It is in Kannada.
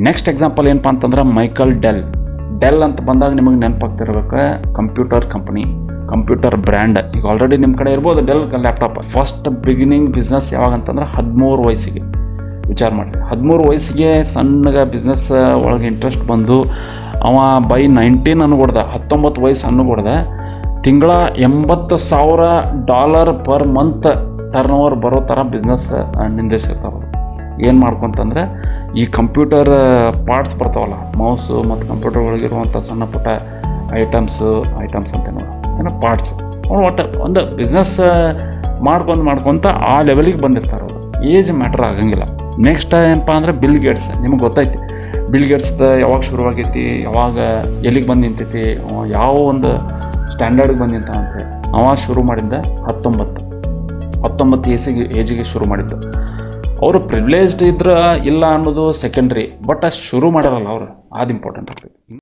ನೆಕ್ಸ್ಟ್ ಎಕ್ಸಾಂಪಲ್ ಏನಪ್ಪ ಅಂತಂದ್ರೆ ಮೈಕಲ್ ಡೆಲ್ ಅಂತ ಬಂದಾಗ ನಿಮಗೆ ನೆನಪಾಗ್ತಿರ್ಬೇಕು, ಕಂಪ್ಯೂಟರ್ ಕಂಪನಿ, ಕಂಪ್ಯೂಟರ್ ಬ್ರ್ಯಾಂಡ್. ಈಗ ಆಲ್ರೆಡಿ ನಿಮ್ಮ ಕಡೆ ಇರ್ಬೋದು del laptop. First beginning business ಯಾವಾಗ ಅಂತಂದ್ರೆ 13 ವಯಸ್ಸಿಗೆ. ವಿಚಾರ ಮಾಡಿ, 13 ವಯಸ್ಸಿಗೆ ಸಣ್ಣಗೆ ಬಿಸ್ನೆಸ್ ಒಳಗೆ ಇಂಟ್ರೆಸ್ಟ್ ಬಂದು ಅವ ಬೈ 19 ಅನ್ಕೊಡ್ದ, 19 ವಯಸ್ಸು ಅನ್ಕೊಡ್ದ, ತಿಂಗಳ $80,000 ಪರ್ ಮಂತ್ ಟರ್ನ್ ಓವರ್ ಬರೋ ಥರ ಬಿಸ್ನೆಸ್ ನಿರ್ದೇಶಿರ್ತಾವೆ. ಏನು ಮಾಡ್ಕೊಂತಂದ್ರೆ ಈ ಕಂಪ್ಯೂಟರ್ ಪಾರ್ಟ್ಸ್ ಬರ್ತಾವಲ್ಲ, ಮೌಸು ಮತ್ತು ಕಂಪ್ಯೂಟರ್ ಒಳಗಿರುವಂಥ ಸಣ್ಣ ಪುಟ್ಟ ಐಟಮ್ಸ್ ಅಂತ ಏನೋ ಪಾರ್ಟ್ಸ್, ಅವ್ರು ಒಟ್ಟು ಒಂದು ಬಿಸ್ನೆಸ್ ಮಾಡ್ಕೊತ ಆ ಲೆವೆಲಿಗೆ ಬಂದಿರ್ತಾರೆ ಅವರು. ಏಜ್ ಮ್ಯಾಟ್ರ್ ಆಗಂಗಿಲ್ಲ. ನೆಕ್ಸ್ಟ್ ಏನಪ್ಪ ಅಂದರೆ ಬಿಲ್ ಗೇಟ್ಸ್. ನಿಮಗೆ ಗೊತ್ತೈತಿ ಬಿಲ್ ಗೇಟ್ಸ್ದ ಯಾವಾಗ ಶುರುವಾಗೈತಿ, ಯಾವಾಗ ಎಲ್ಲಿಗೆ ಬಂದು ನಿಂತೈತಿ, ಯಾವ ಒಂದು ಸ್ಟ್ಯಾಂಡರ್ಡ್ಗೆ ಬಂದು ನಿಂತ ಅಂತೇಳಿ. ಅವ ಶುರು ಮಾಡಿದ್ದ 19 ಏಜಿಗೆ ಶುರು ಮಾಡಿದ್ದು. ಅವರು ಪ್ರಿವಿಲೇಜ್ಡ್ ಇದ್ರೆ ಇಲ್ಲ ಅನ್ನೋದು ಸೆಕೆಂಡ್ರಿ, ಬಟ್ ಶುರು ಮಾಡಿರಲ್ಲ ಅವರು, ಅದು ಇಂಪಾರ್ಟೆಂಟ್ ಆಗ್ತೈತಿ.